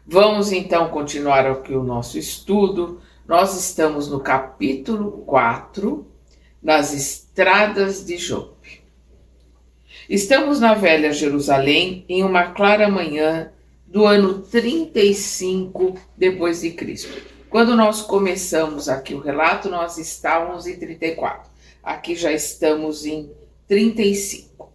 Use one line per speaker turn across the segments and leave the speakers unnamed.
Vamos então continuar aqui o nosso estudo. Nós estamos no capítulo 4, nas estradas de Jope. Estamos na velha Jerusalém em uma clara manhã do ano 35 depois de Cristo. Quando nós começamos aqui o relato, nós estávamos em 34. Aqui já estamos em 35.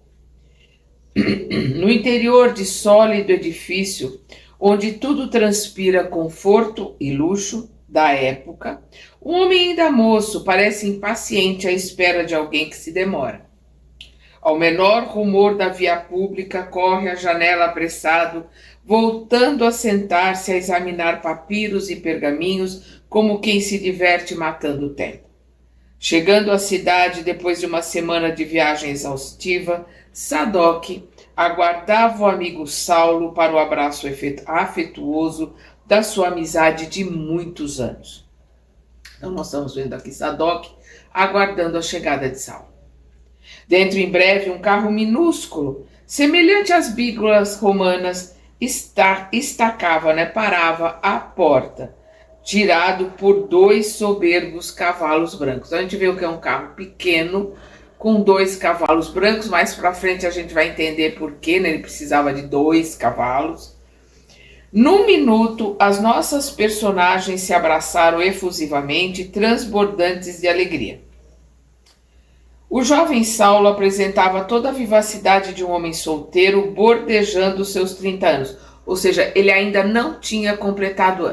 No interior de sólido edifício, onde tudo transpira conforto e luxo da época, um homem ainda moço parece impaciente à espera de alguém que se demora. Ao menor rumor da via pública, corre à janela apressado, voltando a sentar-se a examinar papiros e pergaminhos, como quem se diverte matando o tempo. Chegando à cidade depois de uma semana de viagem exaustiva, Sadoc aguardava o amigo Saulo para o abraço afetuoso da sua amizade de muitos anos. Então nós estamos vendo aqui Sadoc aguardando a chegada de Saulo. Dentro em breve um carro minúsculo, semelhante às bíglulas romanas, estacava, parava à porta, tirado por 2 soberbos cavalos brancos. Então a gente vê o que é um carro pequeno, com 2 cavalos brancos. Mais para frente a gente vai entender por que ele precisava de 2 cavalos. Num minuto, as nossas personagens se abraçaram efusivamente, transbordantes de alegria. O jovem Saulo apresentava toda a vivacidade de um homem solteiro, bordejando os seus 30 anos. Ou seja, ele ainda não tinha completado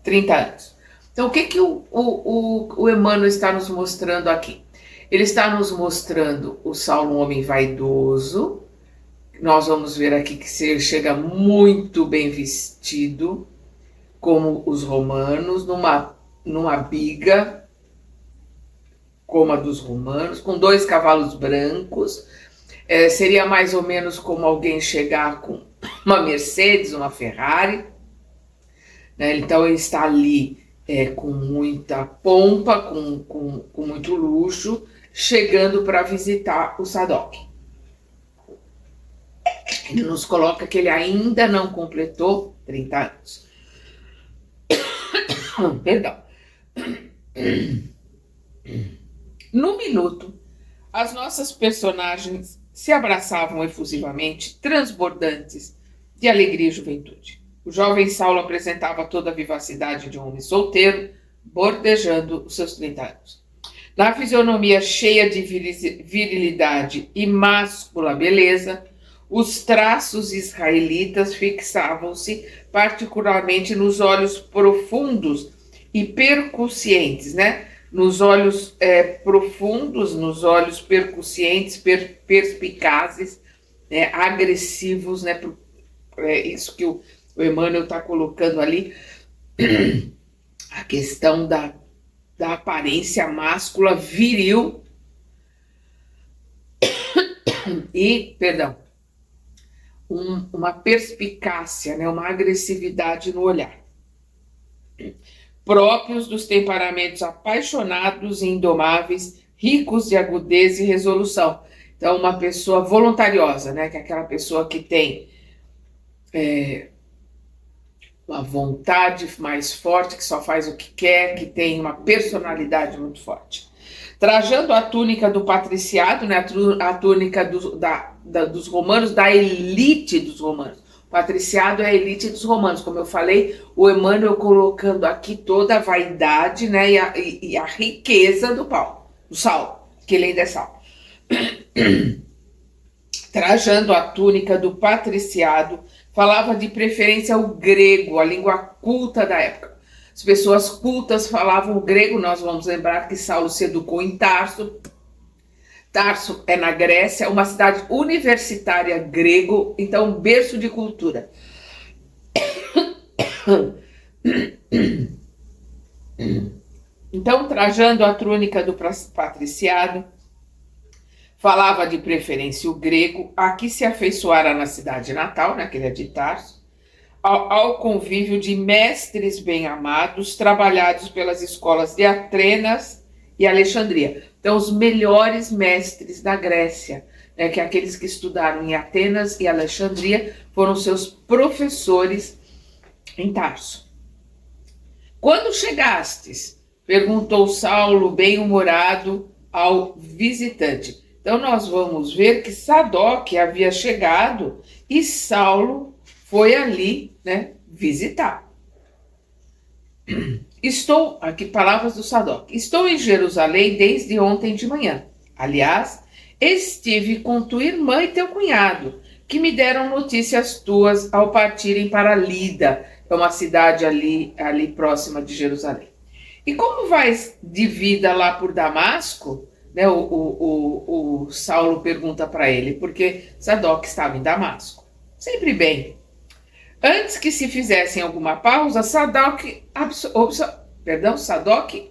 30 anos. Então, o que o Emmanuel está nos mostrando aqui? Ele está nos mostrando o Saulo, um homem vaidoso. Nós vamos ver aqui que ele chega muito bem vestido, como os romanos, numa biga, como a dos romanos, com 2 cavalos brancos. Seria mais ou menos como alguém chegar com uma Mercedes, uma Ferrari. Então ele está ali com muita pompa, com muito luxo, chegando para visitar o Sadoc. Ele nos coloca que ele ainda não completou 30 anos. Perdão. No minuto, as nossas personagens se abraçavam efusivamente, transbordantes de alegria e juventude. O jovem Saulo apresentava toda a vivacidade de um homem solteiro, bordejando os seus 30 anos. Na fisionomia cheia de virilidade e máscula beleza, os traços israelitas fixavam-se particularmente nos olhos profundos e percussientes, Nos olhos profundos, nos olhos percussientes, perspicazes, agressivos, isso que o Emmanuel está colocando ali, a questão da aparência máscula viril e, uma perspicácia, uma agressividade no olhar, próprios dos temperamentos apaixonados e indomáveis, ricos de agudeza e resolução. Então, uma pessoa voluntariosa, que é aquela pessoa que tem uma vontade mais forte, que só faz o que quer, que tem uma personalidade muito forte. Trajando a túnica do patriciado, a túnica dos romanos, da elite dos romanos. O patriciado é a elite dos romanos, como eu falei, o Emmanuel colocando aqui toda a vaidade, e a riqueza do Saulo, que ele ainda é Saulo. Trajando a túnica do patriciado, falava de preferência o grego, a língua culta da época. As pessoas cultas falavam o grego. Nós vamos lembrar que Saulo se educou em Tarso. Tarso é na Grécia, uma cidade universitária grego, então berço de cultura. Então, trajando a túnica do patriciado, falava de preferência o grego, a que se afeiçoara na cidade natal, que ele é de Tarso, ao convívio de mestres bem-amados, trabalhados pelas escolas de Atenas e Alexandria. Então, os melhores mestres da Grécia, que aqueles que estudaram em Atenas e Alexandria foram seus professores em Tarso. Quando chegastes? Perguntou Saulo, bem-humorado, ao visitante. Então nós vamos ver que Sadoc havia chegado e Saulo foi ali, né, visitar. Estou, aqui palavras do Sadoc, estou em Jerusalém desde ontem de manhã. Aliás, estive com tua irmã e teu cunhado, que me deram notícias tuas ao partirem para Lida, é uma cidade ali próxima de Jerusalém. E como vais de vida lá por Damasco? Né, o Saulo pergunta para ele, porque Sadoc estava em Damasco. Sempre bem. Antes que se fizessem alguma pausa, Sadoc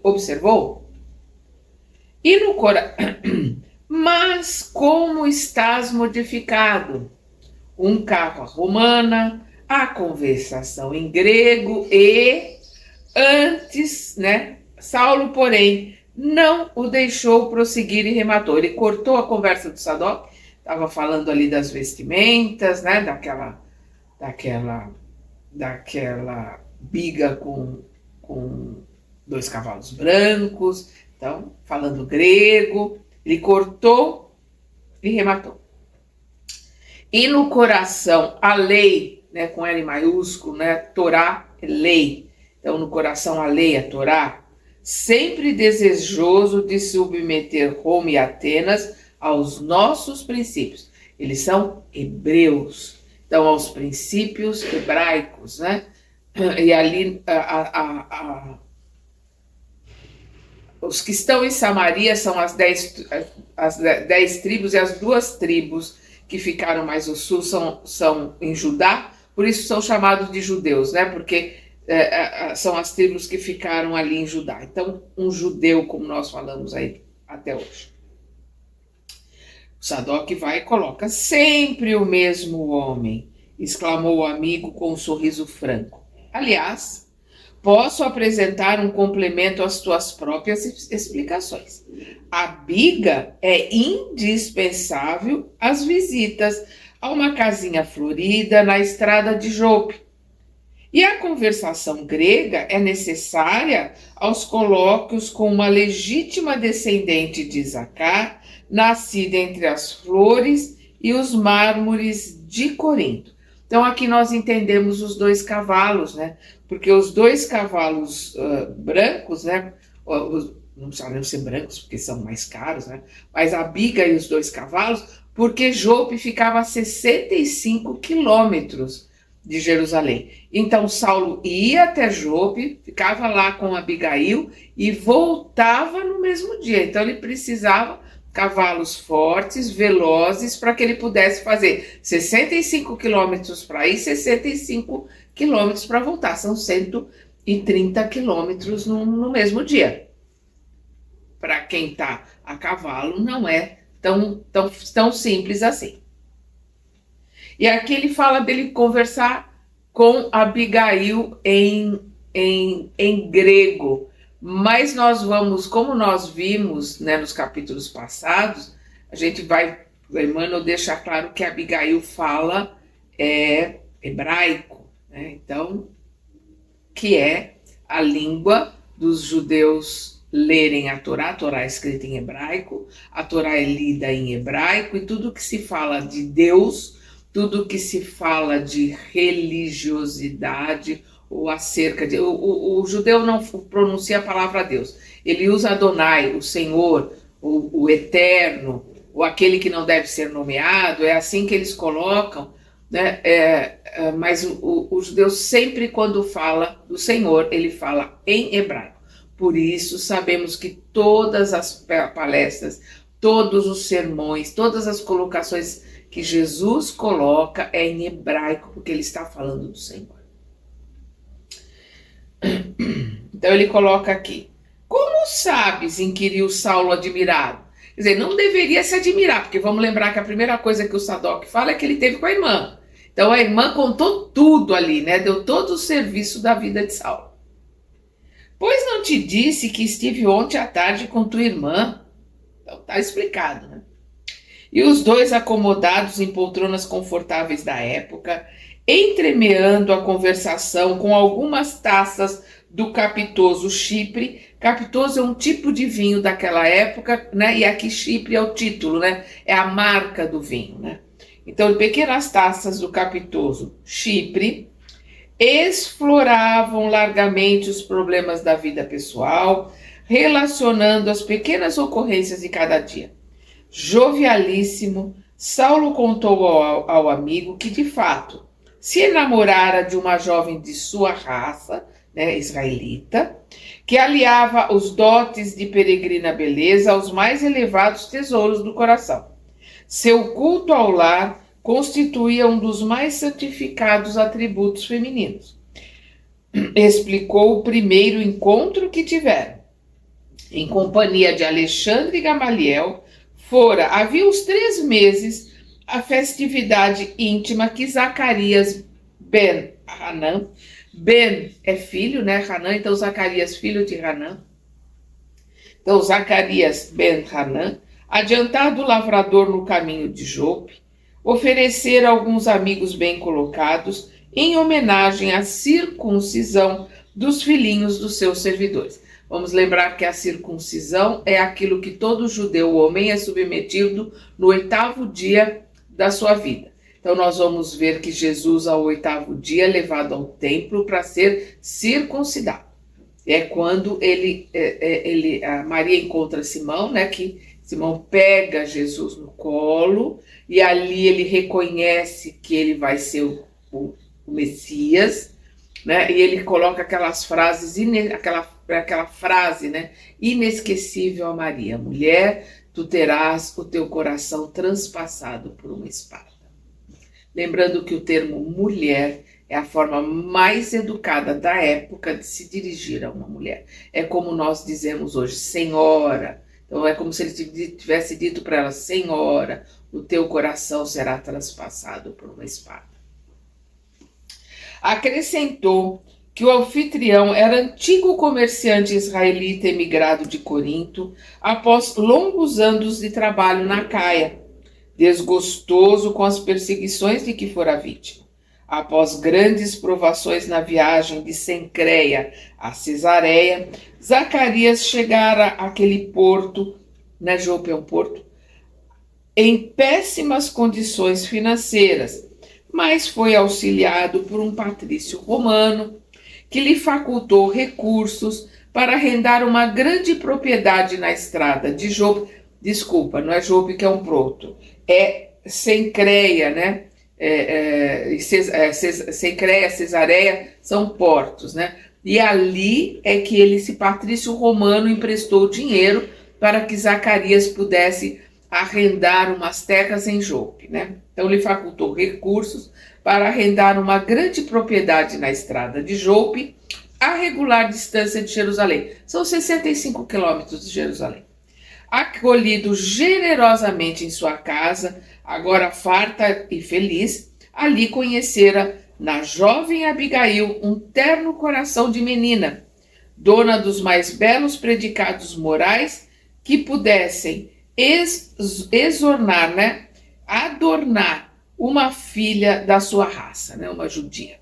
observou. E no coração. Mas como estás modificado? Um carro à romana, a conversação em grego e antes, né? Saulo, porém, não o deixou prosseguir e rematou. Ele cortou a conversa do Sadoc, estava falando ali das vestimentas, né? Daquela biga com 2 cavalos brancos, então, falando grego, ele cortou e rematou. E no coração, a lei, né, com L maiúsculo, né, Torá é lei. Então, no coração, a lei, a Torá, sempre desejoso de submeter Roma e Atenas aos nossos princípios. Eles são hebreus, então aos princípios hebraicos, né? E ali os que estão em Samaria são as 10 tribos, e as 2 tribos que ficaram mais ao sul são em Judá, por isso são chamados de judeus, né? Porque são as tribos que ficaram ali em Judá. Então, um judeu, como nós falamos aí até hoje. O Sadoc vai e coloca, sempre o mesmo homem, exclamou o amigo com um sorriso franco. Aliás, posso apresentar um complemento às tuas próprias explicações. A biga é indispensável às visitas a uma casinha florida na estrada de Jope. E a conversação grega é necessária aos colóquios com uma legítima descendente de Isacar, nascida entre as flores e os mármores de Corinto. Então aqui nós entendemos os 2 cavalos, né? Porque os 2 cavalos brancos, né? Não precisam ser brancos porque são mais caros, né? Mas a biga e os 2 cavalos, porque Jope ficava a 65 quilômetros de Jerusalém. Então Saulo ia até Jope, ficava lá com Abigail e voltava no mesmo dia. Então ele precisava cavalos fortes, velozes, para que ele pudesse fazer 65 quilômetros para ir, 65 quilômetros para voltar. São 130 quilômetros no mesmo dia. Para quem está a cavalo, não é tão simples assim. E aqui ele fala dele conversar com Abigail em grego. Mas nós vamos, como nós vimos, né, nos capítulos passados, a gente vai, o Emmanuel deixa claro que Abigail fala hebraico, né? Então, que é a língua dos judeus lerem a Torá é escrita em hebraico, a Torá é lida em hebraico, e tudo que se fala de Deus, tudo que se fala de religiosidade, ou acerca de... O judeu não pronuncia a palavra Deus, ele usa Adonai, o Senhor, o Eterno, ou aquele que não deve ser nomeado, é assim que eles colocam, né? Mas o judeu sempre, quando fala do Senhor, ele fala em hebraico. Por isso sabemos que todas as palestras, todos os sermões, todas as colocações que Jesus coloca é em hebraico, porque ele está falando do Senhor. Então ele coloca aqui, como sabes, inquiriu Saulo admirado. Quer dizer, não deveria se admirar, porque vamos lembrar que a primeira coisa que o Sadoc fala é que ele teve com a irmã. Então a irmã contou tudo ali, né? Deu todo o serviço da vida de Saulo. Pois não te disse que estive ontem à tarde com tua irmã? Então tá explicado, né? E os 2 acomodados em poltronas confortáveis da época, entremeando a conversação com algumas taças do capitoso Chipre. Capitoso é um tipo de vinho daquela época, né? E aqui Chipre é o título, né? É a marca do vinho, né? Então, pequenas taças do capitoso Chipre exploravam largamente os problemas da vida pessoal, relacionando as pequenas ocorrências de cada dia. Jovialíssimo, Saulo contou ao amigo que, de fato, se enamorara de uma jovem de sua raça, né, israelita, que aliava os dotes de peregrina beleza aos mais elevados tesouros do coração. Seu culto ao lar constituía um dos mais santificados atributos femininos. Explicou o primeiro encontro que tiveram. Em companhia de Alexandre e Gamaliel, havia uns 3 meses, a festividade íntima que Zacarias ben Hanan, Ben é filho, né? Hanan, então Zacarias, filho de Hanan. Então Zacarias ben Hanan, adiantado lavrador no caminho de Jope, oferecer a alguns amigos bem colocados em homenagem à circuncisão dos filhinhos dos seus servidores. Vamos lembrar que a circuncisão é aquilo que todo judeu homem é submetido no 8º dia da sua vida. Então nós vamos ver que Jesus, ao 8º dia, é levado ao templo para ser circuncidado. É quando a Maria encontra Simão, né, que Simão pega Jesus no colo e ali ele reconhece que ele vai ser o Messias, né, e ele coloca aquelas frases, aquela frase, né, inesquecível a Maria: mulher, tu terás o teu coração transpassado por uma espada. Lembrando que o termo mulher é a forma mais educada da época de se dirigir a uma mulher. É como nós dizemos hoje, senhora. Então é como se ele tivesse dito para ela: senhora, o teu coração será transpassado por uma espada. Acrescentou que o anfitrião era antigo comerciante israelita emigrado de Corinto após longos anos de trabalho na Caia, desgostoso com as perseguições de que fora vítima. Após grandes provações na viagem de Cencreia a Cesareia, Zacarias chegara àquele porto, né, Jope é um porto, em péssimas condições financeiras, mas foi auxiliado por um patrício romano que lhe facultou recursos para arrendar uma grande propriedade na estrada de Jope. Desculpa, não é Jope que é um porto, é Cencreia, né? Cencreia, Cesareia são portos, né? E ali é que esse patrício romano emprestou dinheiro para que Zacarias pudesse arrendar umas terras em Jope, né? Então lhe facultou recursos para arrendar uma grande propriedade na estrada de Jope, a regular distância de Jerusalém. São 65 quilômetros de Jerusalém. Acolhido generosamente em sua casa, agora farta e feliz, ali conhecera na jovem Abigail um terno coração de menina, dona dos mais belos predicados morais que pudessem exornar, né, adornar uma filha da sua raça, né, uma judia.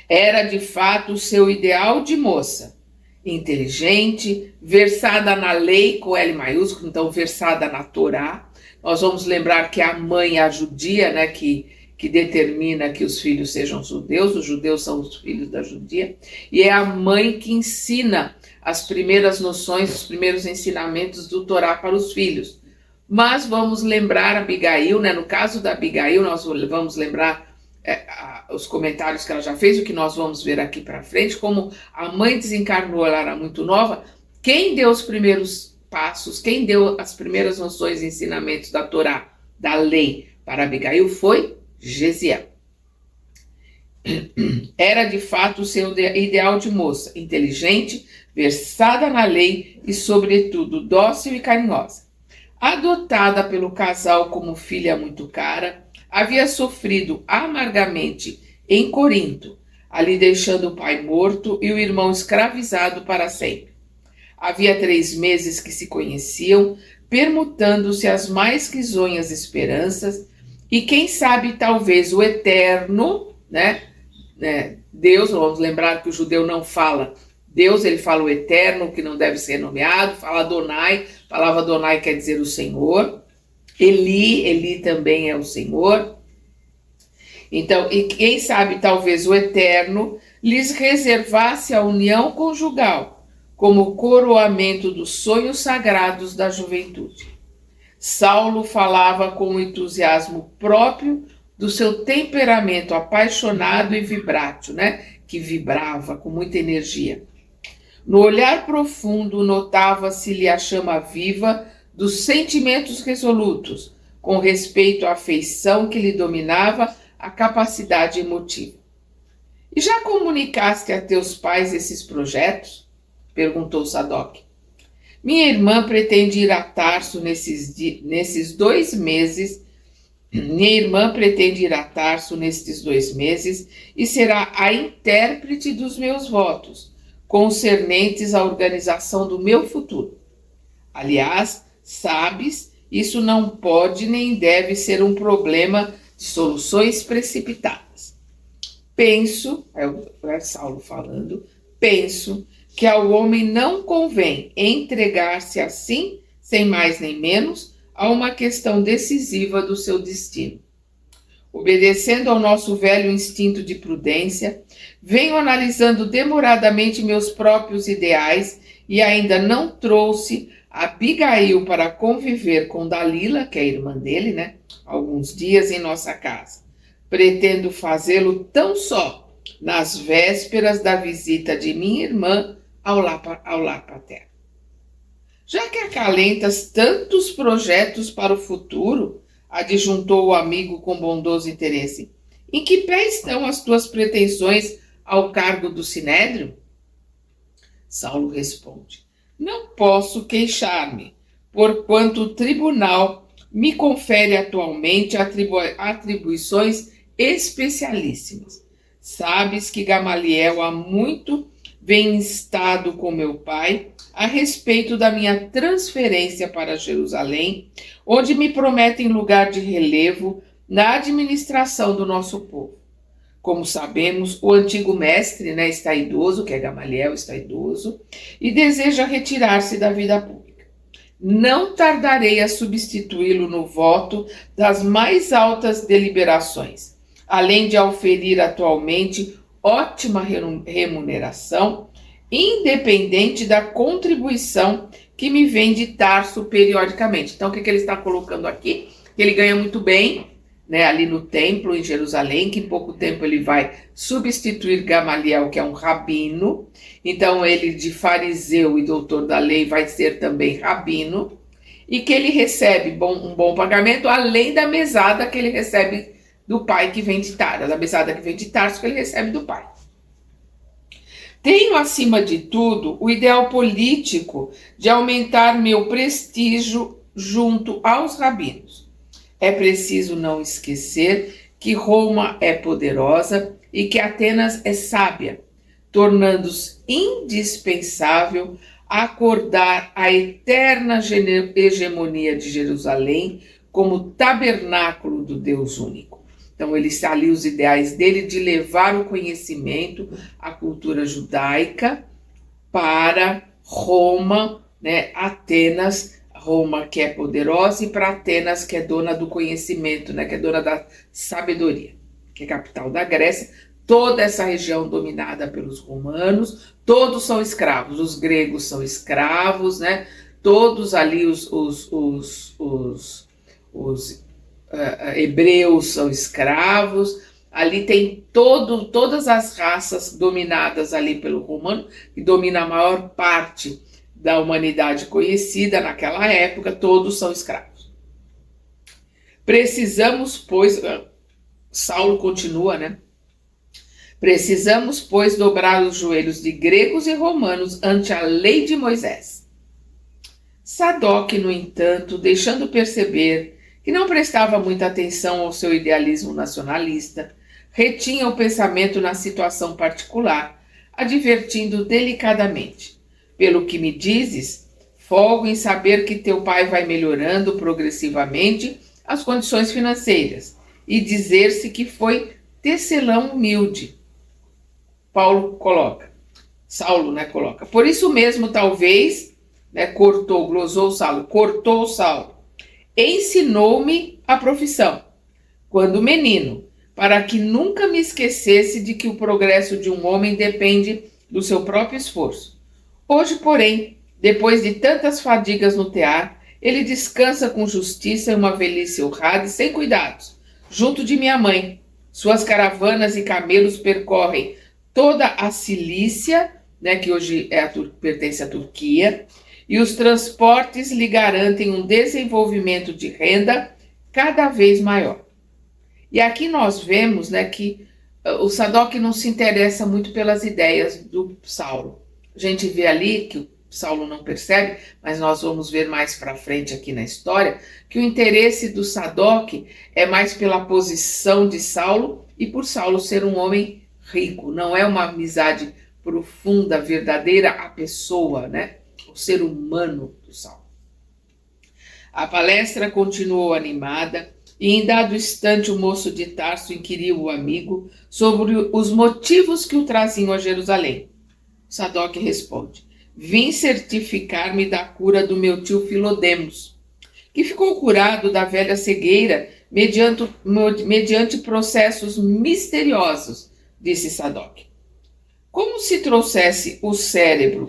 Era de fato o seu ideal de moça, inteligente, versada na lei, com L maiúsculo, então versada na Torá. Nós vamos lembrar que a mãe é a judia, né, que determina que os filhos sejam judeus, os judeus são os filhos da judia, e é a mãe que ensina as primeiras noções, os primeiros ensinamentos do Torá para os filhos. Mas vamos lembrar Abigail, né, no caso da Abigail, nós vamos lembrar os comentários que ela já fez, o que nós vamos ver aqui para frente, como a mãe desencarnou, ela era muito nova. Quem deu os primeiros passos, quem deu as primeiras noções e ensinamentos da Torá, da lei, para Abigail foi Gesiel. Era de fato o seu ideal de moça, inteligente, versada na lei e, sobretudo, dócil e carinhosa. Adotada pelo casal como filha muito cara, havia sofrido amargamente em Corinto, ali deixando o pai morto e o irmão escravizado para sempre. Havia 3 meses que se conheciam, permutando-se as mais risonhas esperanças, E quem sabe talvez o Eterno, né? Deus, vamos lembrar que o judeu não fala Deus, ele fala o Eterno, que não deve ser nomeado, fala Adonai, a palavra Adonai quer dizer o Senhor. Eli também é o Senhor. Então, e quem sabe talvez o Eterno lhes reservasse a união conjugal como coroamento dos sonhos sagrados da juventude. Saulo falava com o entusiasmo próprio do seu temperamento apaixonado e vibrátil, né? Que vibrava com muita energia. No olhar profundo notava-se-lhe a chama viva dos sentimentos resolutos, com respeito à afeição que lhe dominava a capacidade emotiva. E já comunicaste a teus pais esses projetos? Perguntou Sadoc. Minha irmã pretende ir a Tarso nesses 2 meses. Minha irmã pretende ir a Tarso nestes 2 meses e será a intérprete dos meus votos, concernentes à organização do meu futuro. Aliás, sabes, isso não pode nem deve ser um problema de soluções precipitadas. Penso, é Saulo falando, penso que ao homem não convém entregar-se assim, sem mais nem menos, a uma questão decisiva do seu destino. Obedecendo ao nosso velho instinto de prudência, venho analisando demoradamente meus próprios ideais e ainda não trouxe Abigail para conviver com Dalila, que é a irmã dele, né? Alguns dias em nossa casa. Pretendo fazê-lo tão só nas vésperas da visita de minha irmã ao lar paterno. Já que acalentas tantos projetos para o futuro, adjuntou o amigo com bondoso interesse, em que pé estão as tuas pretensões ao cargo do Sinédrio? Saulo responde, não posso queixar-me, porquanto o tribunal me confere atualmente atribuições especialíssimas. Sabes que Gamaliel há muito vem instado com meu pai a respeito da minha transferência para Jerusalém, onde me prometem lugar de relevo na administração do nosso povo. Como sabemos, o antigo mestre, né, está idoso, que é Gamaliel, está idoso, e deseja retirar-se da vida pública. Não tardarei a substituí-lo no voto das mais altas deliberações, além de oferir atualmente ótima remuneração, independente da contribuição que me vem de Tarso periodicamente. Então, o que ele está colocando aqui? Que ele ganha muito bem, né, ali no templo em Jerusalém, que em pouco tempo ele vai substituir Gamaliel, que é um rabino. Então, ele de fariseu e doutor da lei vai ser também rabino, e que ele recebe um bom pagamento, além da mesada que ele recebe do pai que vem de Tarso, da mesada que vem de Tarso que ele recebe do pai. Tenho, acima de tudo, o ideal político de aumentar meu prestígio junto aos rabinos. É preciso não esquecer que Roma é poderosa e que Atenas é sábia, tornando-se indispensável acordar a eterna hegemonia de Jerusalém como tabernáculo do Deus único. Então, ele está ali os ideais dele de levar o conhecimento, a cultura judaica para Roma, né? Atenas, Roma que é poderosa, e para Atenas que é dona do conhecimento, né? Que é dona da sabedoria, que é capital da Grécia. Toda essa região dominada pelos romanos, todos são escravos, os gregos são escravos, né? Todos ali os hebreus são escravos, ali tem todas as raças dominadas ali pelo romano, que domina a maior parte da humanidade conhecida naquela época, todos são escravos. Precisamos, pois, Saulo continua, né? Precisamos, pois, dobrar os joelhos de gregos e romanos ante a lei de Moisés. Sadoc, no entanto, deixando perceber que não prestava muita atenção ao seu idealismo nacionalista, retinha o pensamento na situação particular, advertindo delicadamente. Pelo que me dizes, folgo em saber que teu pai vai melhorando progressivamente as condições financeiras e dizer-se que foi tecelão humilde. Saulo, né, coloca. Por isso mesmo, talvez, né, glosou Saulo, cortou Saulo. Ensinou-me a profissão, quando menino, para que nunca me esquecesse de que o progresso de um homem depende do seu próprio esforço. Hoje, porém, depois de tantas fadigas no tear, ele descansa com justiça em uma velhice honrada e sem cuidados, junto de minha mãe. Suas caravanas e camelos percorrem toda a Cilícia, né, que hoje pertence à Turquia, e os transportes lhe garantem um desenvolvimento de renda cada vez maior. E aqui nós vemos, né, que o Sadoc não se interessa muito pelas ideias do Saulo. A gente vê ali que o Saulo não percebe, mas nós vamos ver mais para frente aqui na história, que o interesse do Sadoc é mais pela posição de Saulo e por Saulo ser um homem rico. Não é uma amizade profunda, verdadeira à pessoa, né? O ser humano do Saulo. A palestra continuou animada e em dado instante o moço de Tarso inquiriu o amigo sobre os motivos que o traziam a Jerusalém. Sadoc responde: vim certificar-me da cura do meu tio Filodemos, que ficou curado da velha cegueira mediante processos misteriosos, disse Sadoc. Como se trouxesse o cérebro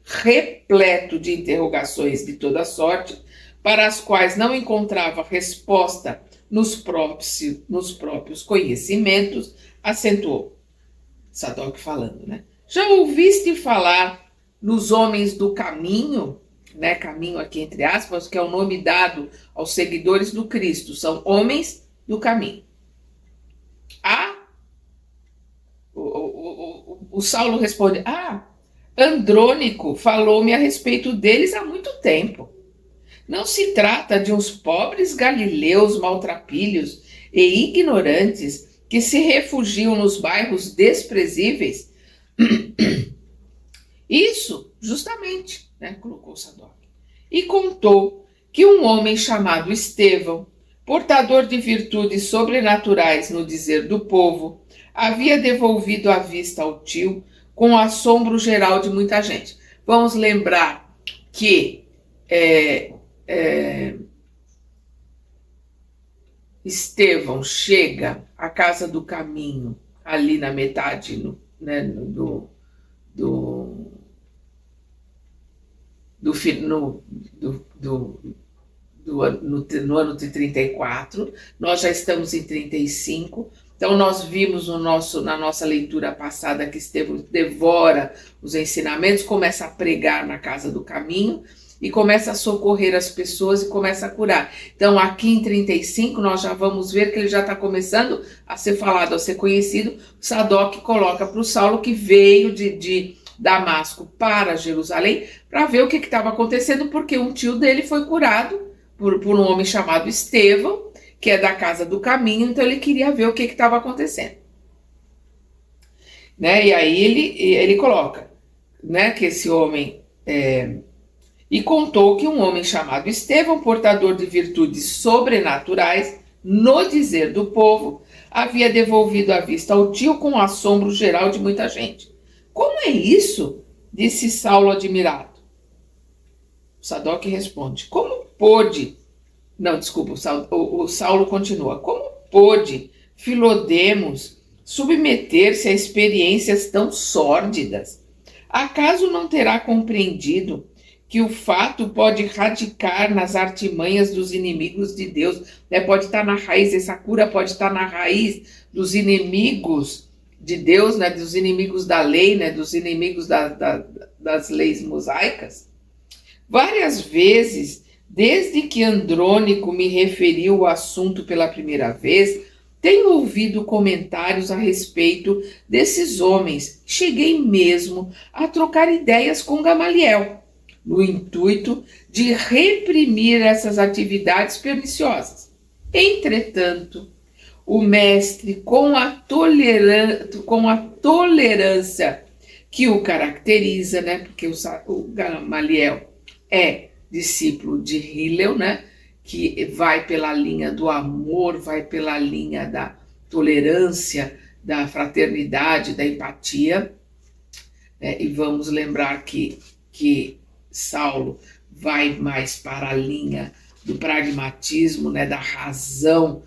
repleto de interrogações de toda sorte, para as quais não encontrava resposta nos próprios conhecimentos, acentuou. Sadoc falando, né? Já ouviste falar nos homens do caminho, né? Caminho aqui entre aspas, que é o nome dado aos seguidores do Cristo, são homens do caminho. O Saulo responde: Andrônico falou-me a respeito deles há muito tempo. Não se trata de uns pobres galileus maltrapilhos e ignorantes que se refugiam nos bairros desprezíveis? Isso, justamente, né, colocou Sadoc. E contou que um homem chamado Estevão, portador de virtudes sobrenaturais no dizer do povo, havia devolvido a vista ao tio com o assombro geral de muita gente. Vamos lembrar que Estevão chega à casa do caminho, ali na metade no ano de 34, nós já estamos em 35, então nós vimos na nossa leitura passada que Estevão devora os ensinamentos, começa a pregar na casa do caminho e começa a socorrer as pessoas e começa a curar. Então aqui em 35 nós já vamos ver que ele já está começando a ser falado, a ser conhecido. Sadoc coloca para o Saulo que veio de Damasco para Jerusalém para ver o que estava acontecendo, porque um tio dele foi curado por um homem chamado Estevão, que é da casa do caminho, então ele queria ver o que estava acontecendo. Né? E aí ele coloca, né, que esse homem... E contou que um homem chamado Estevão, portador de virtudes sobrenaturais, no dizer do povo, havia devolvido a vista ao tio com assombro geral de muita gente. Como é isso? Disse Saulo admirado. Sadoc responde: como pôde... Não, desculpa, o Saulo continua. Como pôde Filodemos submeter-se a experiências tão sórdidas? Acaso não terá compreendido que o fato pode radicar nas artimanhas dos inimigos de Deus, né? Pode estar na raiz, essa cura pode estar na raiz dos inimigos de Deus, né? Dos inimigos da lei, né? Dos inimigos das leis mosaicas. Várias vezes, desde que Andrônico me referiu o assunto pela primeira vez, tenho ouvido comentários a respeito desses homens. Cheguei mesmo a trocar ideias com Gamaliel, no intuito de reprimir essas atividades perniciosas. Entretanto, o mestre, com a tolerância que o caracteriza, né, porque o Gamaliel é discípulo de Hillel, né, que vai pela linha do amor, vai pela linha da tolerância, da fraternidade, da empatia. E vamos lembrar que Saulo vai mais para a linha do pragmatismo, né, da razão,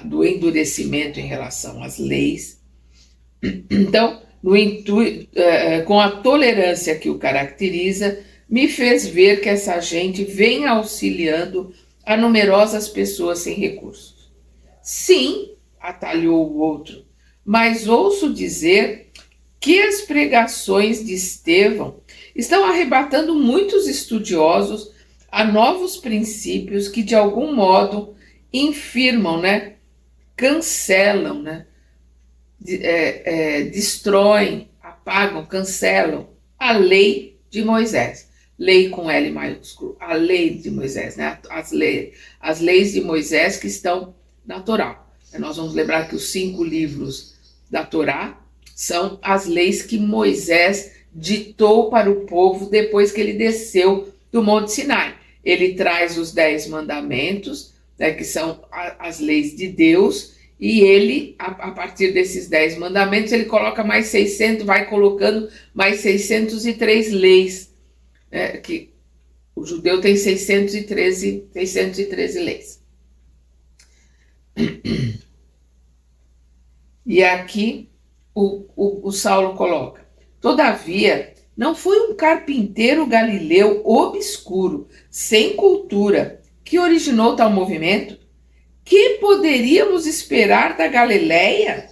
do endurecimento em relação às leis. Então, com a tolerância que o caracteriza, me fez ver que essa gente vem auxiliando a numerosas pessoas sem recursos. Sim, atalhou o outro, mas ouço dizer que as pregações de Estevão estão arrebatando muitos estudiosos a novos princípios que, de algum modo, infirmam, né, cancelam, né, destroem, apagam, cancelam a lei de Moisés. Lei com L maiúsculo, a lei de Moisés, né? As leis de Moisés que estão na Torá. Nós vamos lembrar que os 5 livros da Torá são as leis que Moisés ditou para o povo depois que ele desceu do Monte Sinai. Ele traz os 10 mandamentos, né, que são as leis de Deus, e ele, a partir desses 10 mandamentos, ele coloca mais 600, vai colocando mais 603 leis, que o judeu tem 613 leis. E aqui o Saulo coloca: todavia, não foi um carpinteiro galileu obscuro, sem cultura, que originou tal movimento? Que poderíamos esperar da Galileia?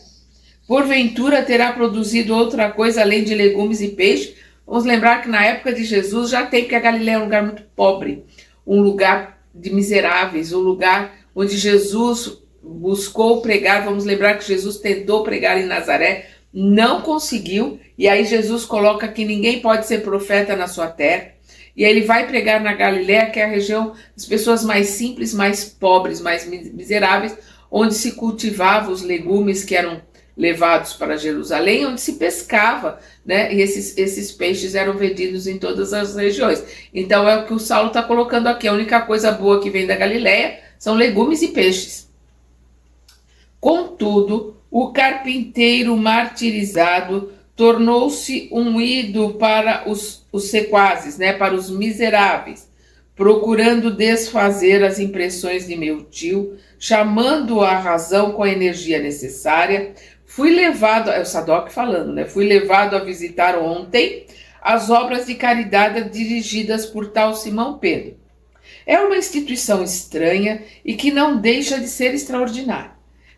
Porventura terá produzido outra coisa além de legumes e peixe? Vamos lembrar que na época de Jesus já tem, porque a Galileia é um lugar muito pobre, um lugar de miseráveis, um lugar onde Jesus buscou pregar. Vamos lembrar que Jesus tentou pregar em Nazaré, não conseguiu, e aí Jesus coloca que ninguém pode ser profeta na sua terra, e aí ele vai pregar na Galileia, que é a região das pessoas mais simples, mais pobres, mais miseráveis, onde se cultivava os legumes que eram levados para Jerusalém, onde se pescava, né? E esses peixes eram vendidos em todas as regiões. Então é o que o Saulo está colocando aqui: a única coisa boa que vem da Galileia são legumes e peixes. Contudo, o carpinteiro martirizado tornou-se um ídolo para os sequazes, né? Para os miseráveis, procurando desfazer as impressões de meu tio, chamando a razão com a energia necessária. Fui levado, é o Sadoc falando, né? Fui levado a visitar ontem as obras de caridade dirigidas por tal Simão Pedro. É uma instituição estranha e que não deixa de ser extraordinária.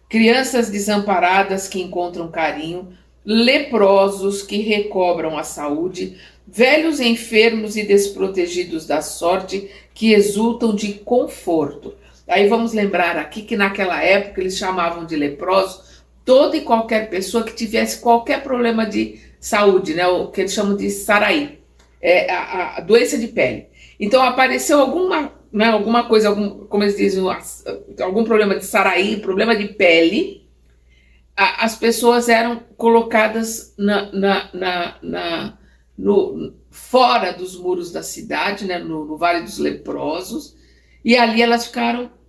Crianças desamparadas que encontram carinho, leprosos que recobram a saúde, velhos enfermos e desprotegidos da sorte que exultam de conforto. Aí vamos lembrar aqui que naquela época eles chamavam de leprosos toda e qualquer pessoa que tivesse qualquer problema de saúde, né? O que eles chamam de saraí, a doença de pele. Então apareceu alguma coisa, como eles dizem, algum problema de saraí, problema de pele, as pessoas eram colocadas fora dos muros da cidade, né, no Vale dos Leprosos, e ali elas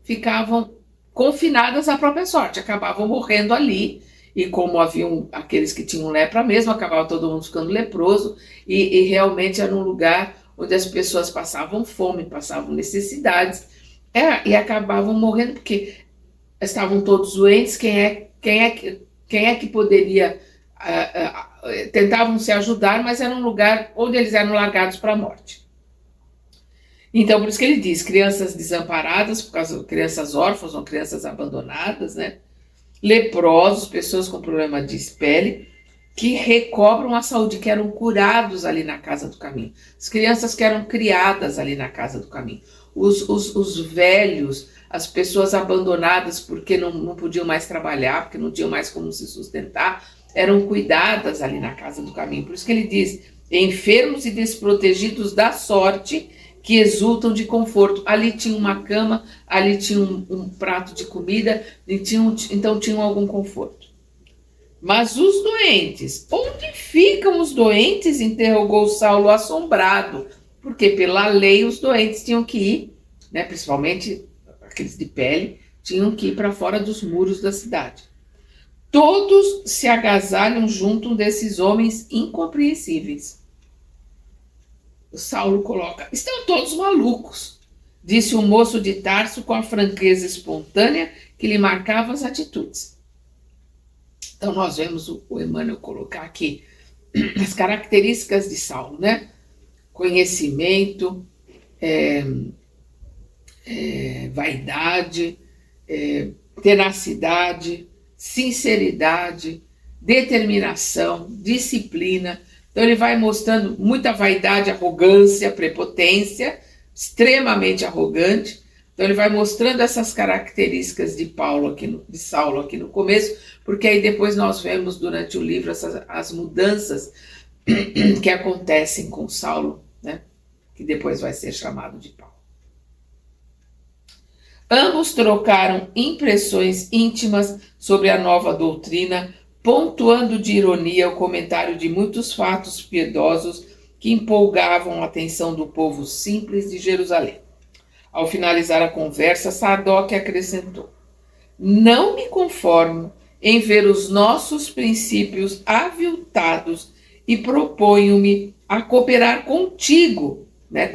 ficavam confinadas à própria sorte, acabavam morrendo ali, e como haviam aqueles que tinham lepra mesmo, acabava todo mundo ficando leproso, e realmente era um lugar onde as pessoas passavam fome, passavam necessidades, e acabavam morrendo porque estavam todos doentes. Quem é que poderia... tentavam se ajudar, mas era um lugar onde eles eram largados para a morte. Então, por isso que ele diz: crianças desamparadas, por causa de crianças órfãs ou crianças abandonadas, né? Leprosos, pessoas com problema de pele, que recobram a saúde, que eram curados ali na casa do caminho. As crianças que eram criadas ali na casa do caminho. Os velhos, as pessoas abandonadas porque não podiam mais trabalhar, porque não tinham mais como se sustentar, eram cuidadas ali na casa do caminho. Por isso que ele diz: enfermos e desprotegidos da sorte, que exultam de conforto. Ali tinha uma cama, ali tinha um prato de comida, então tinham algum conforto. Mas os doentes, onde ficam os doentes? Interrogou Saulo assombrado, porque pela lei os doentes tinham que ir, né, principalmente aqueles de pele, tinham que ir para fora dos muros da cidade. Todos se agasalham junto desses homens incompreensíveis. O Saulo coloca: estão todos malucos, disse o moço de Tarso com a franqueza espontânea que lhe marcava as atitudes. Então nós vemos o Emmanuel colocar aqui as características de Saulo, né? Conhecimento, vaidade, tenacidade, sinceridade, determinação, disciplina. Então ele vai mostrando muita vaidade, arrogância, prepotência, extremamente arrogante. Então ele vai mostrando essas características de Saulo aqui no começo, porque aí depois nós vemos durante o livro as mudanças que acontecem com Saulo, né? Que depois vai ser chamado de Paulo. Ambos trocaram impressões íntimas sobre a nova doutrina, pontuando de ironia o comentário de muitos fatos piedosos que empolgavam a atenção do povo simples de Jerusalém. Ao finalizar a conversa, Sadoc acrescentou: não me conformo em ver os nossos princípios aviltados e proponho-me a cooperar contigo, né,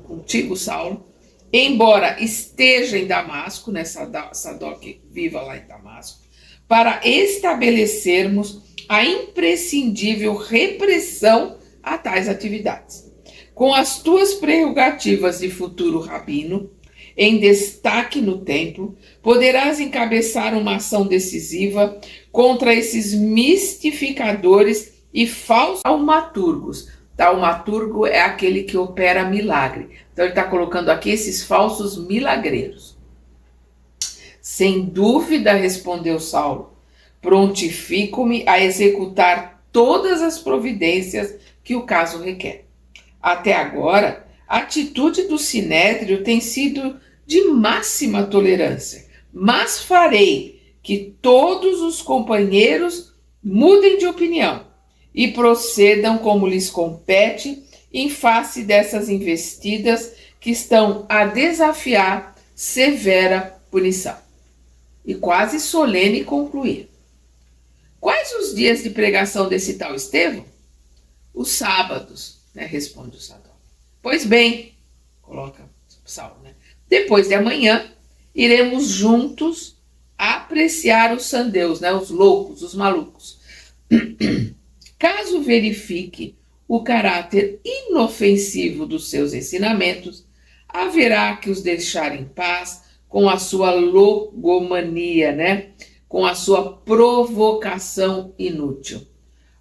contigo, Saulo, embora esteja em Damasco, né, Sadoc viva lá em Damasco, para estabelecermos a imprescindível repressão a tais atividades. Com as tuas prerrogativas de futuro rabino, em destaque no templo, poderás encabeçar uma ação decisiva contra esses mistificadores e falsos taumaturgos. Taumaturgo é aquele que opera milagre. Então ele está colocando aqui esses falsos milagreiros. Sem dúvida, respondeu Saulo, prontifico-me a executar todas as providências que o caso requer. Até agora, a atitude do Sinédrio tem sido de máxima tolerância, mas farei que todos os companheiros mudem de opinião e procedam como lhes compete em face dessas investidas que estão a desafiar severa punição. E quase solene concluir: quais os dias de pregação desse tal Estevão? Os sábados, né, responde o Sadoc. Pois bem, coloca Saulo, né? Depois de amanhã, iremos juntos apreciar os sandeus, né, os loucos, os malucos. Caso verifique o caráter inofensivo dos seus ensinamentos, haverá que os deixar em paz com a sua logomania, né? Com a sua provocação inútil,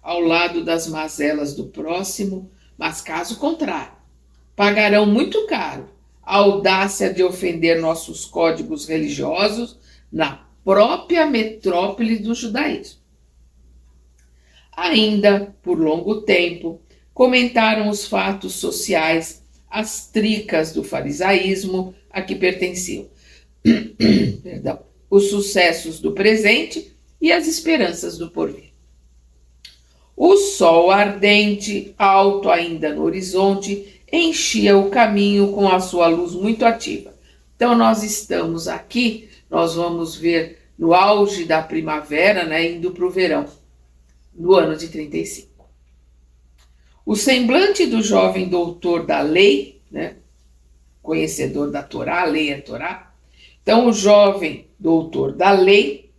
ao lado das mazelas do próximo, mas caso contrário, pagarão muito caro a audácia de ofender nossos códigos religiosos na própria metrópole do judaísmo. Ainda, por longo tempo, comentaram os fatos sociais, as tricas do farisaísmo a que pertenciam, os sucessos do presente e as esperanças do porvir. O sol ardente, alto ainda no horizonte, enchia o caminho com a sua luz muito ativa. Então nós estamos aqui, nós vamos ver no auge da primavera, né, indo para o verão, no ano de 35. O semblante do jovem doutor da lei, né, conhecedor da Torá, a lei é a Torá. Então o jovem doutor da lei,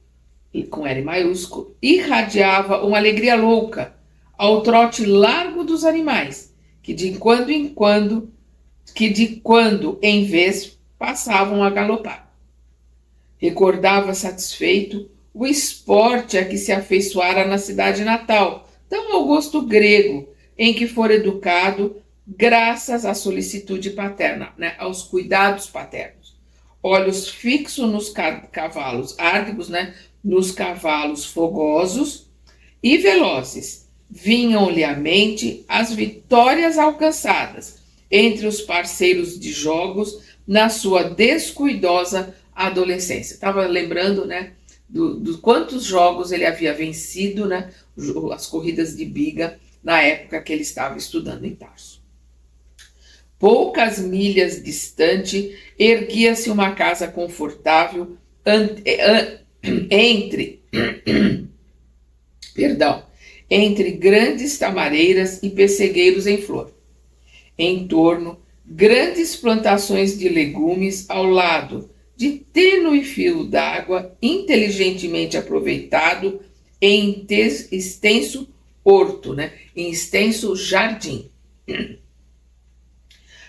e com L maiúsculo, irradiava uma alegria louca ao trote largo dos animais, que de quando em vez passavam a galopar. Recordava satisfeito o esporte a que se afeiçoara na cidade natal, tão ao gosto grego, em que fora educado graças à solicitude paterna, né, aos cuidados paternos. Olhos fixos nos cavalos árdigos, né, nos cavalos fogosos e velozes, vinham-lhe à mente as vitórias alcançadas entre os parceiros de jogos na sua descuidosa adolescência. Estava lembrando, né, do quantos jogos ele havia vencido, né, as corridas de biga, na época que ele estava estudando em Tarso. Poucas milhas distante, erguia-se uma casa confortável entre entre grandes tamareiras e pessegueiros em flor. Em torno, grandes plantações de legumes ao lado de tênue fio d'água inteligentemente aproveitado em extenso horto, em extenso jardim.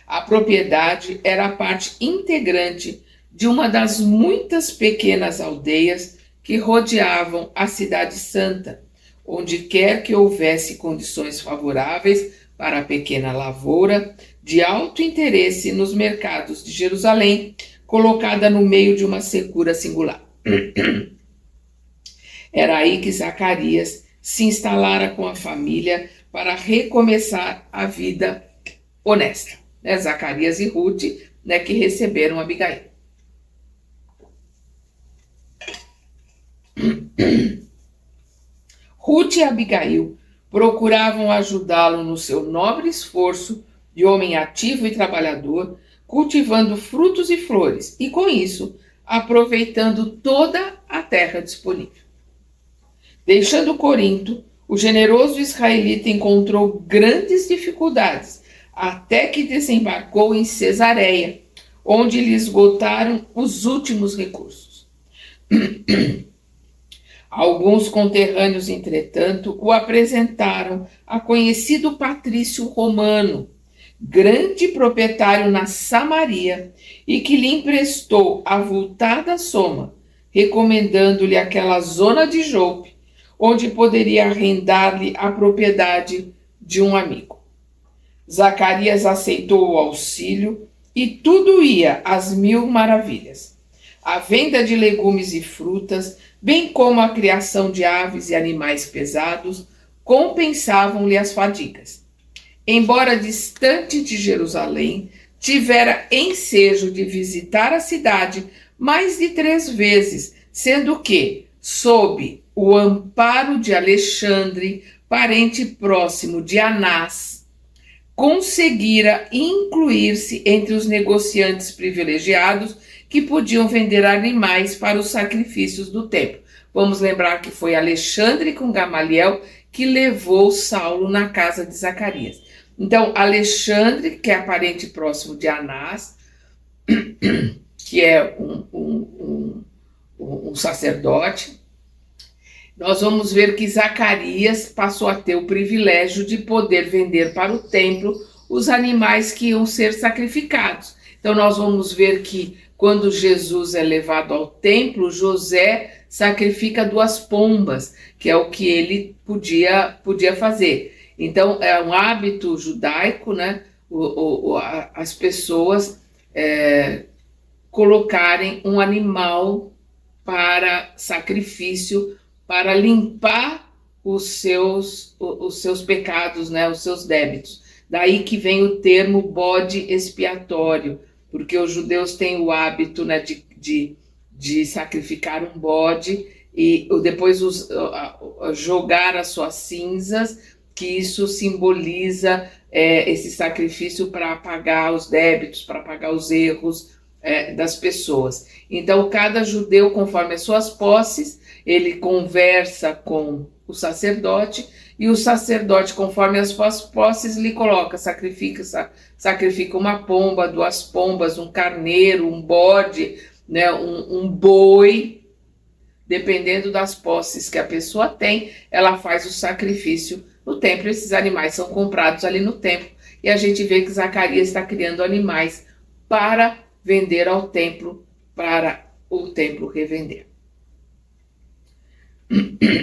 A propriedade era a parte integrante de uma das muitas pequenas aldeias que rodeavam a cidade santa, onde quer que houvesse condições favoráveis para a pequena lavoura, de alto interesse nos mercados de Jerusalém, colocada no meio de uma secura singular. Era aí que Zacarias se instalara com a família para recomeçar a vida honesta. Zacarias e Ruth, que receberam Abigail. Ruth e Abigail procuravam ajudá-lo no seu nobre esforço de homem ativo e trabalhador, cultivando frutos e flores, e com isso, aproveitando toda a terra disponível. Deixando Corinto, o generoso israelita encontrou grandes dificuldades, até que desembarcou em Cesareia, onde lhe esgotaram os últimos recursos. Alguns conterrâneos, entretanto, o apresentaram a conhecido patrício romano, grande proprietário na Samaria, e que lhe emprestou avultada soma, recomendando-lhe aquela zona de Jope, onde poderia arrendar-lhe a propriedade de um amigo. Zacarias aceitou o auxílio e tudo ia às mil maravilhas. A venda de legumes e frutas, bem como a criação de aves e animais pesados, compensavam-lhe as fadigas. Embora distante de Jerusalém, tivera ensejo de visitar a cidade mais de 3 vezes, sendo que, sob o amparo de Alexandre, parente próximo de Anás, conseguira incluir-se entre os negociantes privilegiados que podiam vender animais para os sacrifícios do templo. Vamos lembrar que foi Alexandre com Gamaliel que levou Saulo na casa de Zacarias. Então, Alexandre, que é parente próximo de Anás, que é um sacerdote, nós vamos ver que Zacarias passou a ter o privilégio de poder vender para o templo os animais que iam ser sacrificados. Então, nós vamos ver que quando Jesus é levado ao templo, José sacrifica 2 pombas, que é o que ele podia fazer. Então, é um hábito judaico, as pessoas colocarem um animal para sacrifício, para limpar os seus pecados, os seus débitos. Daí que vem o termo bode expiatório, porque os judeus têm o hábito de sacrificar um bode e depois jogar as suas cinzas, que isso simboliza esse sacrifício para apagar os débitos, para apagar os erros das pessoas. Então, cada judeu, conforme as suas posses, ele conversa com o sacerdote, e o sacerdote, conforme as suas posses, lhe coloca, sacrifica uma pomba, 2 pombas, um carneiro, um bode, um boi, dependendo das posses que a pessoa tem, ela faz o sacrifício no templo. Esses animais são comprados ali no templo, e a gente vê que Zacarias está criando animais para vender ao templo, para o templo revender.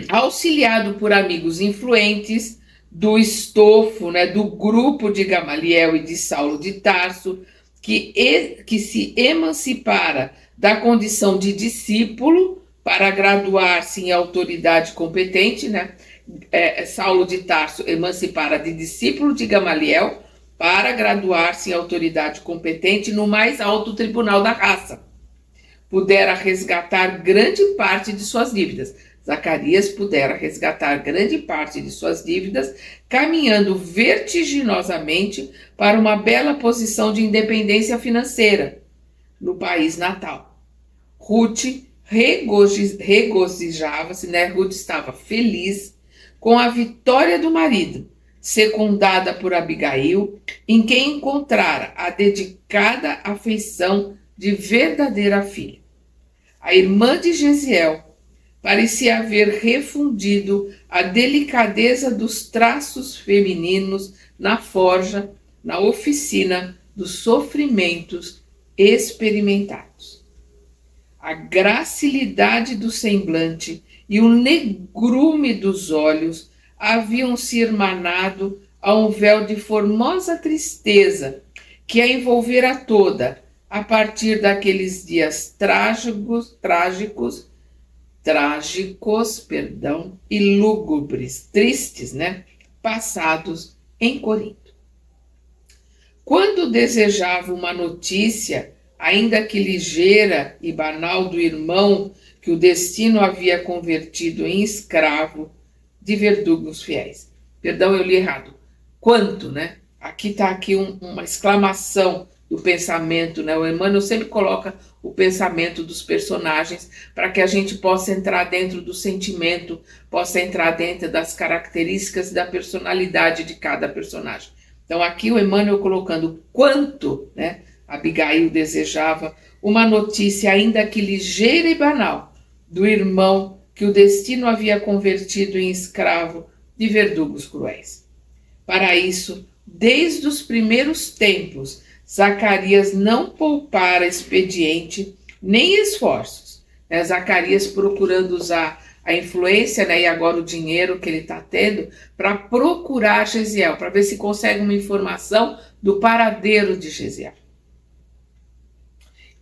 Auxiliado por amigos influentes do estofo, do grupo de Gamaliel e de Saulo de Tarso, que se emancipara da condição de discípulo para graduar-se em autoridade competente, Saulo de Tarso emancipara de discípulo de Gamaliel para graduar-se em autoridade competente no mais alto tribunal da raça. Pudera resgatar grande parte de suas dívidas. Zacarias pudera resgatar grande parte de suas dívidas, caminhando vertiginosamente para uma bela posição de independência financeira no país natal. Ruth regozijava-se, né? Ruth estava feliz com a vitória do marido, secundada por Abigail, em quem encontrara a dedicada afeição de verdadeira filha. A irmã de Jesiel parecia haver refundido a delicadeza dos traços femininos na forja, na oficina dos sofrimentos experimentados. A gracilidade do semblante e o negrume dos olhos haviam se irmanado a um véu de formosa tristeza que a envolvera toda a partir daqueles dias trágicos, e lúgubres, tristes, né? Passados em Corinto. Quando desejava uma notícia, ainda que ligeira e banal, do irmão que o destino havia convertido em escravo de verdugos fiéis. Perdão, eu li errado. Quanto, né? Aqui está uma exclamação do pensamento, né? O Emmanuel sempre coloca o pensamento dos personagens para que a gente possa entrar dentro do sentimento, possa entrar dentro das características da personalidade de cada personagem. Então aqui o Emmanuel colocando quanto, né, Abigail desejava uma notícia, ainda que ligeira e banal, do irmão que o destino havia convertido em escravo de verdugos cruéis. Para isso, desde os primeiros tempos, Zacarias não poupara expediente nem esforços. Né? Zacarias procurando usar a influência, né, e agora o dinheiro que ele está tendo para procurar Jesiel, para ver se consegue uma informação do paradeiro de Jesiel.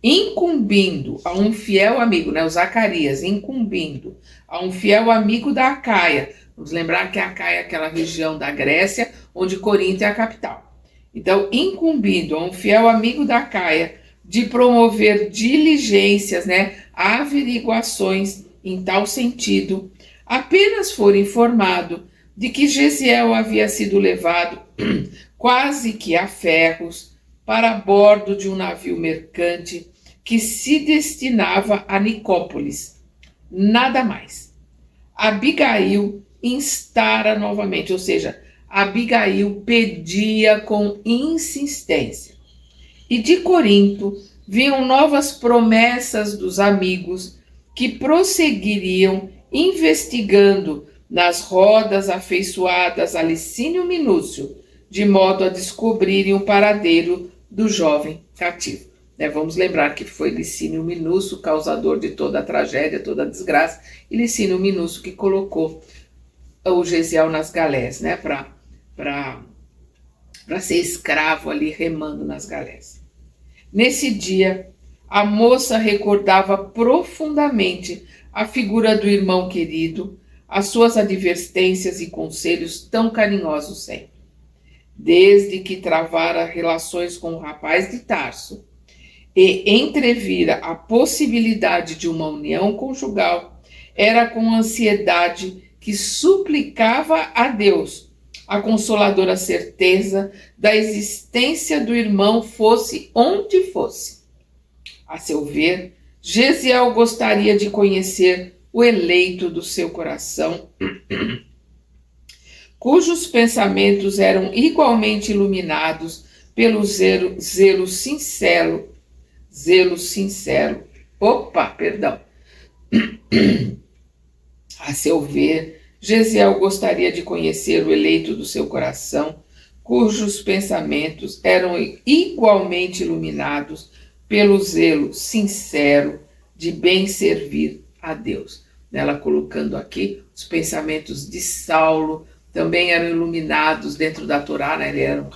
Incumbindo a um fiel amigo, né, o Zacarias, incumbindo a um fiel amigo da Acaia. Vamos lembrar que a Acaia é aquela região da Grécia onde Corinto é a capital. Então, incumbindo a um fiel amigo da Acaia de promover diligências, né, averiguações em tal sentido, apenas for informado de que Jesiel havia sido levado quase que a ferros para bordo de um navio mercante que se destinava a Nicópolis. Nada mais. Abigail instara novamente, ou seja, Abigail pedia com insistência. E de Corinto vinham novas promessas dos amigos que prosseguiriam investigando nas rodas afeiçoadas a Licínio Minúcio, de modo a descobrirem o paradeiro do jovem cativo. Vamos lembrar que foi Licínio Minúcio, causador de toda a tragédia, toda a desgraça, e Licínio Minúcio que colocou o Jesiel nas galés, né, para ser escravo ali, remando nas galés. Nesse dia, a moça recordava profundamente a figura do irmão querido, as suas advertências e conselhos tão carinhosos sempre. Desde que travara relações com o rapaz de Tarso e entrevira a possibilidade de uma união conjugal, era com ansiedade que suplicava a Deus a consoladora certeza da existência do irmão, fosse onde fosse. A seu ver, Jesiel gostaria de conhecer o eleito do seu coração, cujos pensamentos eram igualmente iluminados pelo zelo sincero. A seu ver, Jesiel gostaria de conhecer o eleito do seu coração, cujos pensamentos eram igualmente iluminados pelo zelo sincero de bem servir a Deus. Ela colocando aqui os pensamentos de Saulo, também eram iluminados dentro da Torá, né? Ele era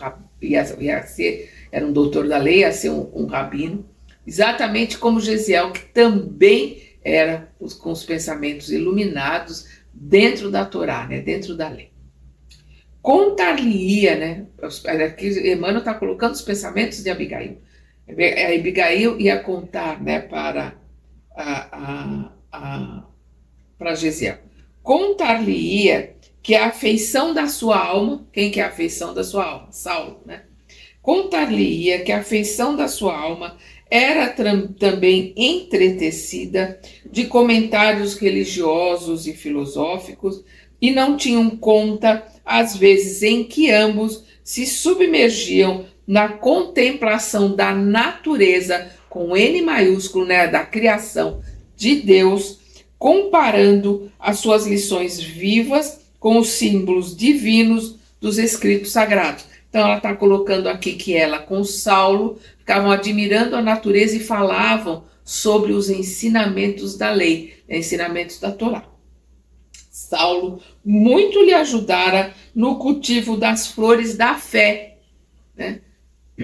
era um doutor da lei, ia ser um rabino, exatamente como Jesiel, que também era com os pensamentos iluminados dentro da Torá, né? Dentro da lei. Contar-lhe-ia, né? Aqui Emmanuel está colocando os pensamentos de Abigail. A Abigail ia contar, né, para para Gesiel: contar-lhe-ia que a afeição da sua alma, quem que é a afeição da sua alma? Saulo, né? Contar-lhe-ia que a afeição da sua alma era também entretecida de comentários religiosos e filosóficos, e não tinham conta as vezes em que ambos se submergiam na contemplação da natureza, com N maiúsculo, né, da criação de Deus, comparando as suas lições vivas com os símbolos divinos dos escritos sagrados. Então ela está colocando aqui que ela com Saulo ficavam admirando a natureza e falavam sobre os ensinamentos da lei, ensinamentos da Torá. Saulo muito lhe ajudara no cultivo das flores da fé, né?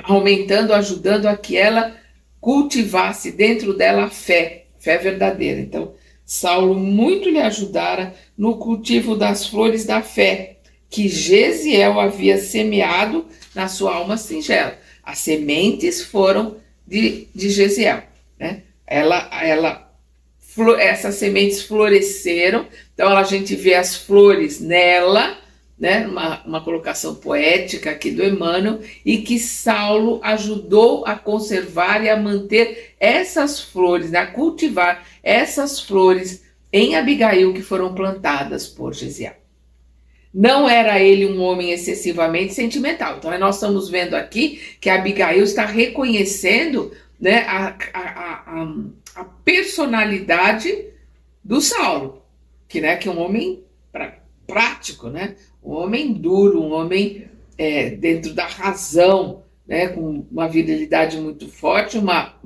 Aumentando, ajudando a que ela cultivasse dentro dela a fé verdadeira. Então, Saulo muito lhe ajudara no cultivo das flores da fé, que Gesiel havia semeado na sua alma singela. As sementes foram de Gesiel, né? Essas sementes floresceram, então a gente vê as flores nela, né? Uma colocação poética aqui do Emmanuel, e que Saulo ajudou a conservar e a manter essas flores, né? A cultivar essas flores em Abigail que foram plantadas por Gesiel. Não era ele um homem excessivamente sentimental. Então nós estamos vendo aqui que Abigail está reconhecendo, né, a personalidade do Saulo, que é um homem prático, né? Um homem duro, um homem dentro da razão, né? Com uma virilidade muito forte, uma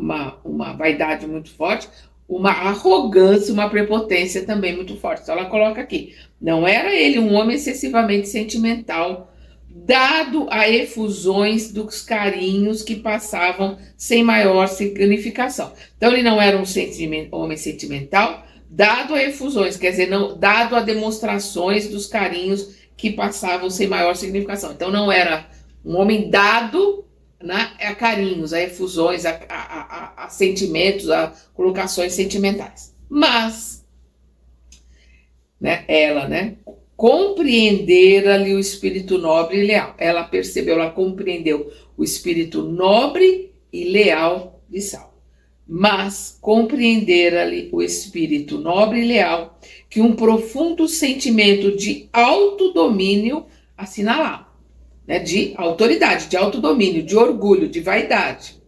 vaidade muito forte, uma arrogância, uma prepotência também muito forte. Então ela coloca aqui: não era ele um homem excessivamente sentimental, dado a efusões dos carinhos que passavam sem maior significação. Então ele não era um homem sentimental, dado a efusões, quer dizer, não, dado a demonstrações dos carinhos que passavam sem maior significação. Então não era um homem dado, né, a carinhos, a efusões, a sentimentos, a colocações sentimentais. Mas, né, ela, né, compreendera-lhe o espírito nobre e leal. Ela percebeu, ela compreendeu o espírito nobre e leal de Saulo. Mas compreendera-lhe o espírito nobre e leal que um profundo sentimento de autodomínio assinalava, né, de autoridade, de autodomínio, de orgulho, de vaidade.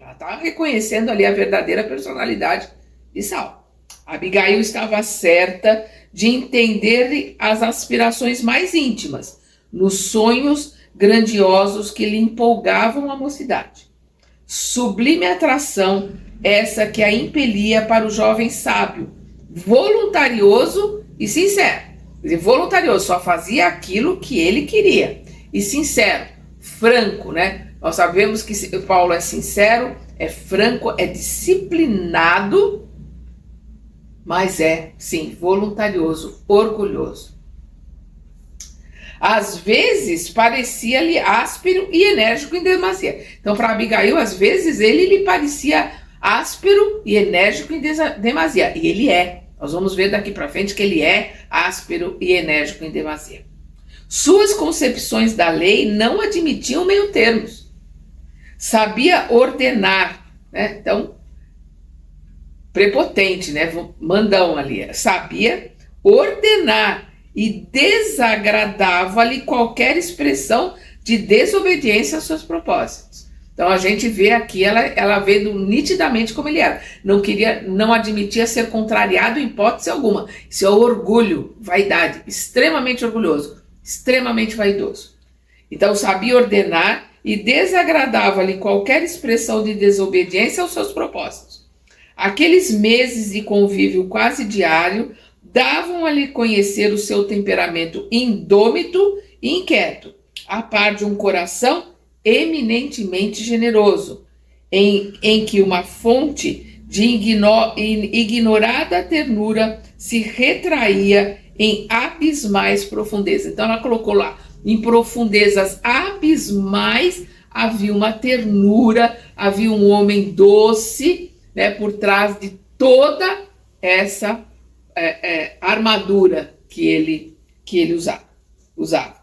Ela está reconhecendo ali a verdadeira personalidade de Saulo. Abigail estava certa de entender as aspirações mais íntimas, nos sonhos grandiosos que lhe empolgavam a mocidade. Sublime atração essa que a impelia para o jovem sábio, voluntarioso e sincero. Quer dizer, voluntarioso, só fazia aquilo que ele queria. E sincero, franco, né? Nós sabemos que Paulo é sincero, é franco, é disciplinado, mas é, sim, voluntarioso, orgulhoso. Às vezes parecia-lhe áspero e enérgico em demasia. Então, para Abigail, às vezes ele lhe parecia áspero e enérgico em demasia. E ele é. Nós vamos ver daqui para frente que ele é áspero e enérgico em demasia. Suas concepções da lei não admitiam meio termos. Sabia ordenar, né? Então, prepotente, né? Mandão ali. Sabia ordenar e desagradava-lhe qualquer expressão de desobediência aos seus propósitos. Então a gente vê aqui, ela vendo nitidamente como ele era. Não admitia ser contrariado em hipótese alguma. Isso é orgulho, vaidade, extremamente orgulhoso, extremamente vaidoso. Então sabia ordenar e desagradava-lhe qualquer expressão de desobediência aos seus propósitos. Aqueles meses de convívio quase diário davam a lhe conhecer o seu temperamento indômito e inquieto, a par de um coração eminentemente generoso, em que uma fonte de ignorada ternura se retraía em abismais profundezas. Então ela colocou lá, em profundezas abismais havia uma ternura, havia um homem doce, né, por trás de toda essa armadura que ele usava.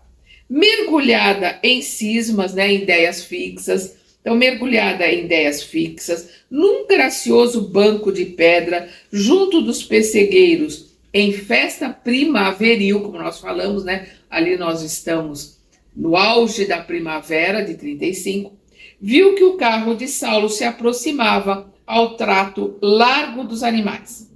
Mergulhada em cismas, né, em ideias fixas. Então, mergulhada em ideias fixas, num gracioso banco de pedra, junto dos pessegueiros, em festa primaveril, como nós falamos, né? Ali nós estamos no auge da primavera de 35, viu que o carro de Saulo se aproximava ao trato largo dos animais.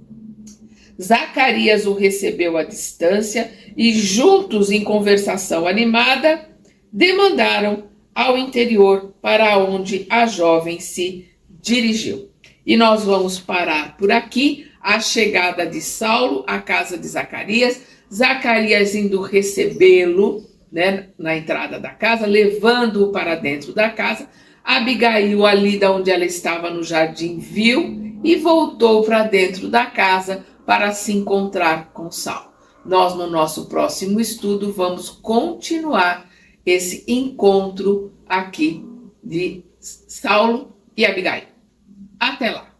Zacarias o recebeu à distância e, juntos em conversação animada, demandaram ao interior para onde a jovem se dirigiu. E nós vamos parar por aqui, a chegada de Saulo à casa de Zacarias, Zacarias indo recebê-lo, né, na entrada da casa, levando-o para dentro da casa. Abigail, ali da onde ela estava no jardim, viu e voltou para dentro da casa para se encontrar com Saulo. Nós, no nosso próximo estudo, vamos continuar esse encontro aqui de Saulo e Abigail. Até lá!